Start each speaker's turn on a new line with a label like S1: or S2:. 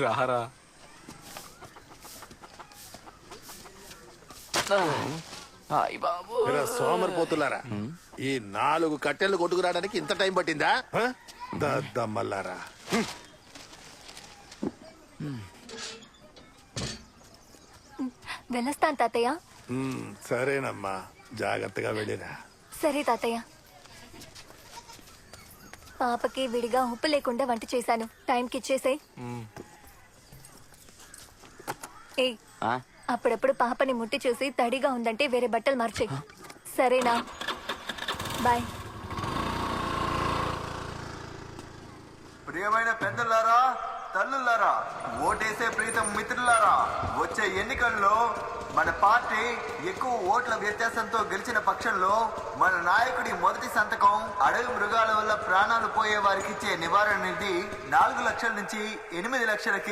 S1: రారా
S2: సోమరిపోతులారా ఈ 4 కట్టెలు కొట్టుకురావడానికి ఇంత టైం పట్టిందా దద్దమ్మల్లారా
S3: వెళ్ళొస్తాను తాతయ్య.
S2: సరేనమ్మా జాగ్రత్తగా వెళ్ళిరా.
S3: సరే తాతయ్య. పాపకి విడిగా ఉప్పు లేకుండా వంట చేశాను. టైంకి ఇచ్చేసేయ్. ఏ అప్పుడప్పుడు పాపని ముట్టి చూసి తడిగా ఉందంటే వేరే బట్టలు మార్చేయి. సరేనా? బాయ్.
S4: ప్రియమైన పెద్దలారా, తల్లులారా, ఓటేసే ప్రీతం మిత్రులారా, వచ్చే ఎన్నికల్లో మన పార్టీ ఎక్కువ ఓట్ల వ్యత్యాసంతో గెలిచిన పక్షంలో మన నాయకుడి మొదటి సంతకం అడవి మృగాల వల్ల ప్రాణాలు పోయే వారికి ఇచ్చే నివారణ నిధి 4 లక్షల నుంచి 8 లక్షలకి